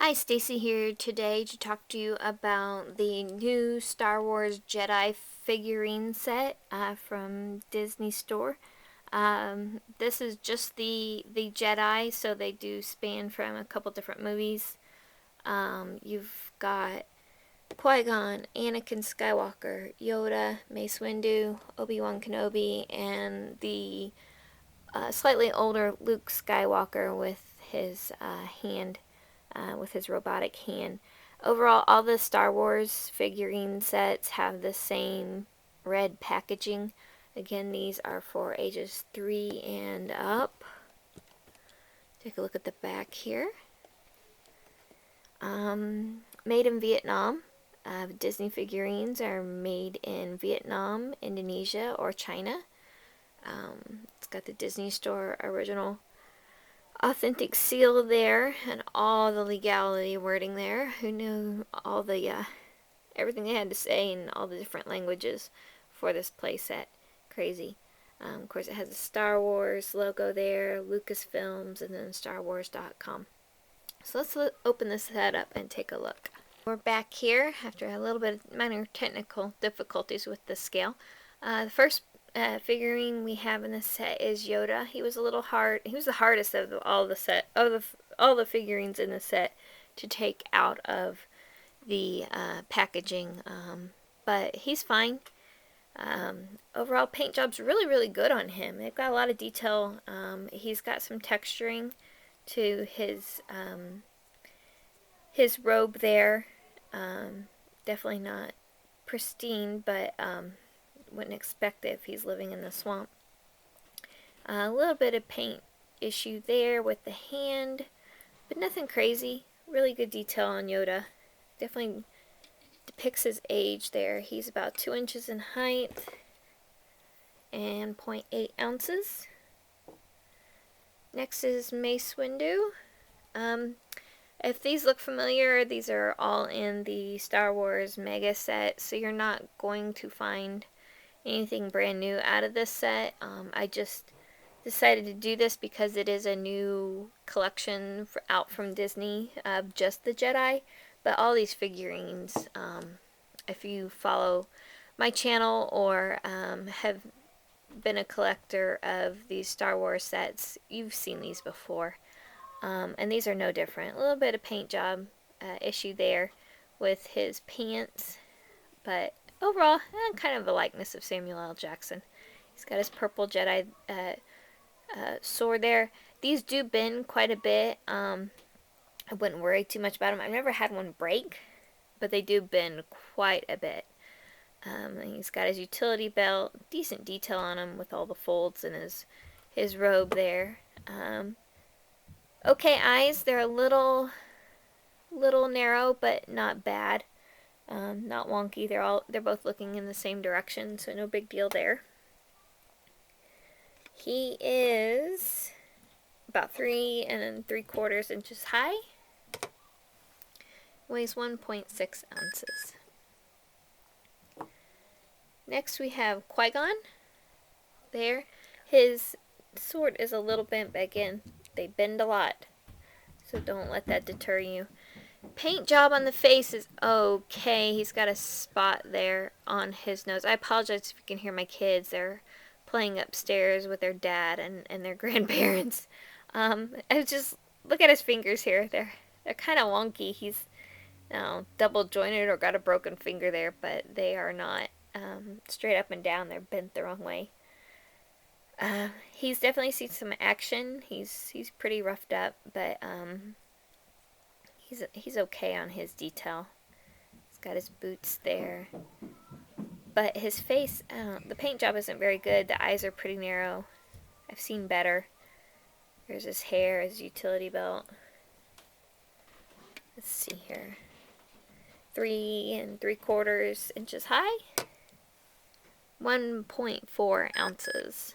Hi, Stacy here today to talk to you about the new Star Wars Jedi figurine set from Disney Store. This is just the Jedi, so they do span from a couple different movies. You've got Qui-Gon, Anakin Skywalker, Yoda, Mace Windu, Obi-Wan Kenobi, and the slightly older Luke Skywalker with his with his robotic hand. Overall, all the Star Wars figurine sets have the same red packaging. Again, these are for ages 3 and up. Take a look at the back here. Made in Vietnam. Disney figurines are made in Vietnam, Indonesia, or China. It's got the Disney Store original authentic seal there and all the legality wording there. Who knew all the everything they had to say in all the different languages for this playset? Crazy. Of course, it has a Star Wars logo there, Lucasfilms, and then StarWars.com. So let's open this set up and take a look. We're back here after a little bit of minor technical difficulties with the scale. The first figurine we have in this set is Yoda. He was a little hard. He was the hardest of all the figurines in the set to take out of the packaging, but he's fine. Overall paint job's really good on him. They've got a lot of detail. He's got some texturing to his robe there. Definitely not pristine, but wouldn't expect it if he's living in the swamp. A little bit of paint issue there with the hand, but nothing crazy. Really good detail on Yoda. Definitely depicts his age there. He's about 2 inches in height and 0.8 ounces. Next is Mace Windu. If these look familiar, these are all in the Star Wars Mega set, so you're not going to find anything brand new out of this set. I just decided to do this because it is a new collection out from Disney of just the Jedi. But all these figurines, if you follow my channel or have been a collector of these Star Wars sets, you've seen these before. And these are no different. A little bit of paint job issue there with his pants, but overall, kind of a likeness of Samuel L. Jackson. He's got his purple Jedi sword there. These do bend quite a bit. I wouldn't worry too much about them. I've never had one break, but they do bend quite a bit. He's got his utility belt, decent detail on him with all the folds in his robe there. Okay eyes, they're a little narrow, but not bad. Not wonky. They're both looking in the same direction, so no big deal there. He is about 3 3/4 inches high. Weighs 1.6 ounces. Next we have Qui-Gon. There. His sword is a little bent, but again, they bend a lot, so don't let that deter you. Paint job on the face is okay. He's got a spot there on his nose. I apologize if you can hear my kids. They're playing upstairs with their dad and their grandparents. I just look at his fingers here. They're kind of wonky. He's double jointed or got a broken finger there, but they are not straight up and down. They're bent the wrong way. He's definitely seen some action. He's pretty roughed up, but he's okay on his detail. He's got his boots there, but his face, the paint job isn't very good. The eyes are pretty narrow. I've seen better. There's his hair, his utility belt. Let's see here. 3 3/4 inches high. 1.4 ounces.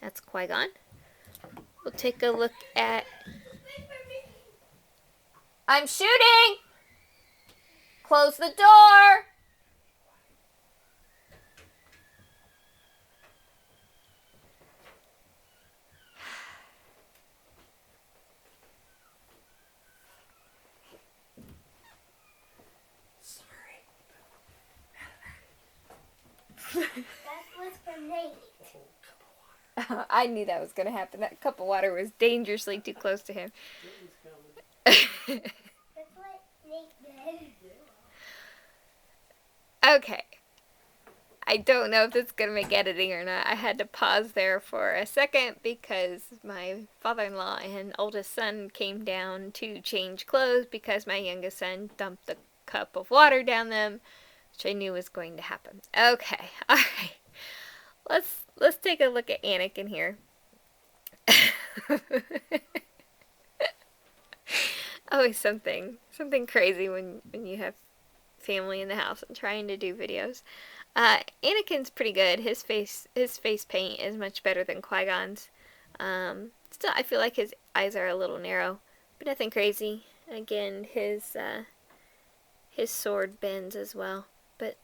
That's Qui-Gon. We'll take a look at... I'm shooting! Close the door! for Nate. I knew that was going to happen. That cup of water was dangerously too close to him. That's what Nate did. Okay. I don't know if this is going to make editing or not. I had to pause there for a second because my father-in-law and oldest son came down to change clothes because my youngest son dumped the cup of water down them, which I knew was going to happen. Okay, alright. Let's take a look at Anakin here. Always something crazy when you have family in the house and trying to do videos. Anakin's pretty good. His face paint is much better than Qui-Gon's. Still, I feel like his eyes are a little narrow, but nothing crazy. Again, his sword bends as well, but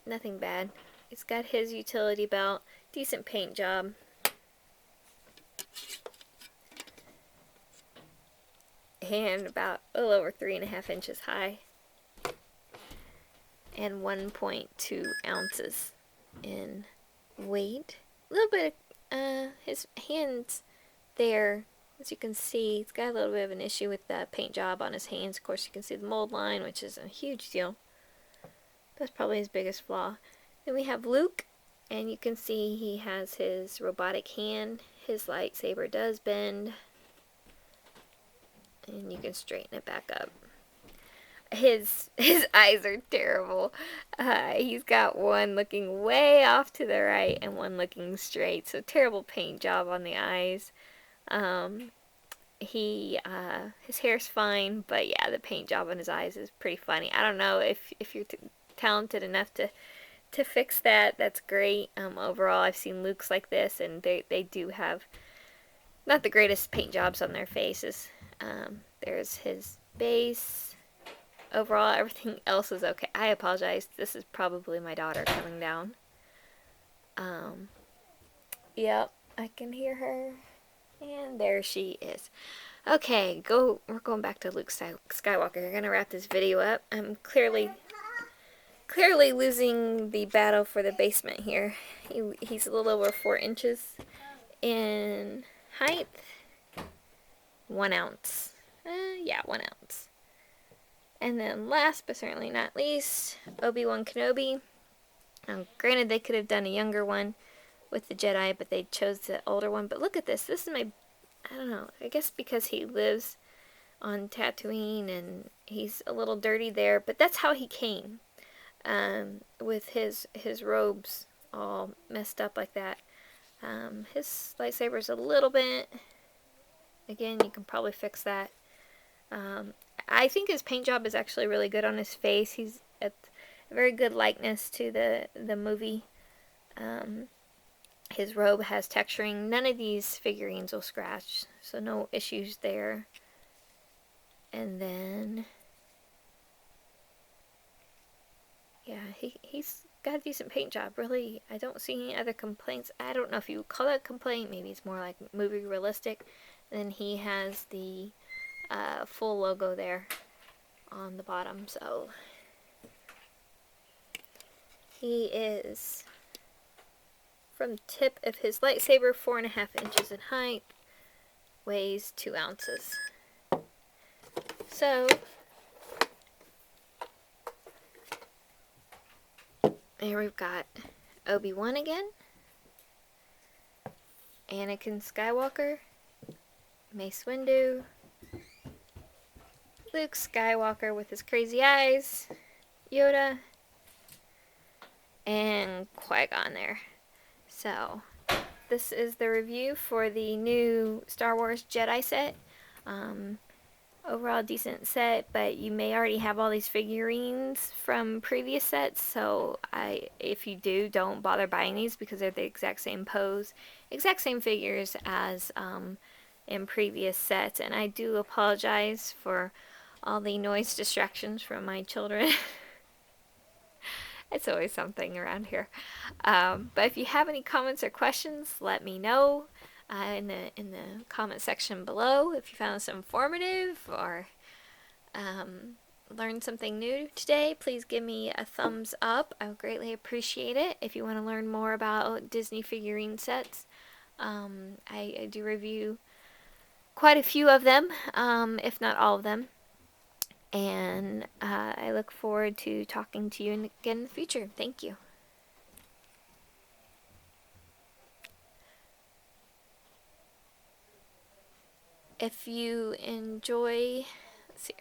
nothing bad. He's got his utility belt, decent paint job. And about a little over 3.5 inches high. And 1.2 ounces in weight. A little bit of, his hands there, as you can see, he's got a little bit of an issue with the paint job on his hands. Of course, you can see the mold line, which is a huge deal. That's probably his biggest flaw. Then we have Luke, and you can see he has his robotic hand. His lightsaber does bend. And you can straighten it back up. His eyes are terrible. He's got one looking way off to the right and one looking straight. So terrible paint job on the eyes. His hair's fine, but yeah, the paint job on his eyes is pretty funny. I don't know if you're talented enough to fix that. That's great. Overall, I've seen Luke's like this, and they do have not the greatest paint jobs on their faces. There's his base. Overall, everything else is okay. I apologize. This is probably my daughter coming down. Yep, I can hear her. And there she is. Okay, we're going back to Luke Skywalker. We're going to wrap this video up. I'm clearly losing the battle for the basement here. He's a little over 4 inches in height. 1 ounce. Yeah, 1 ounce. And then last but certainly not least, Obi-Wan Kenobi. Granted, they could have done a younger one with the Jedi, but they chose the older one. But look at this. This is I don't know, I guess because he lives on Tatooine and he's a little dirty there. But that's how he came, with his robes all messed up like that. His lightsaber's a little bit, again, you can probably fix that. I think his paint job is actually really good on his face. He's a very good likeness to the movie. His robe has texturing. None of these figurines will scratch, so no issues there. And then, yeah, he's got a decent paint job. Really, I don't see any other complaints. I don't know if you would call that a complaint. Maybe it's more like movie realistic. Then he has the full logo there on the bottom, so he is, from the tip of his lightsaber, 4.5 inches in height, weighs 2 ounces. So there we've got Obi-Wan again, Anakin Skywalker, Mace Windu, Luke Skywalker with his crazy eyes, Yoda, and Qui-Gon there. So, this is the review for the new Star Wars Jedi set. Overall decent set, but you may already have all these figurines from previous sets, so if you do, don't bother buying these because they're the exact same pose, exact same figures as in previous sets. And I do apologize for all the noise distractions from my children. It's always something around here. But if you have any comments or questions, let me know in the comment section below. If you found this informative, or learned something new today, please give me a thumbs up. I would greatly appreciate it. If you want to learn more about Disney figurine sets, I do review quite a few of them, if not all of them. And I look forward to talking to you again in the future. Thank you. If you enjoy, let's see.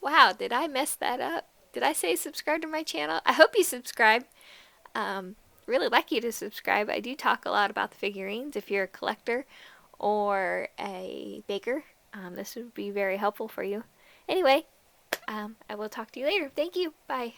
Wow, did I mess that up? Did I say subscribe to my channel? I hope you subscribe. Really like you to subscribe. I do talk a lot about the figurines. If you're a collector or a baker, this would be very helpful for you. Anyway, I will talk to you later. Thank you. Bye.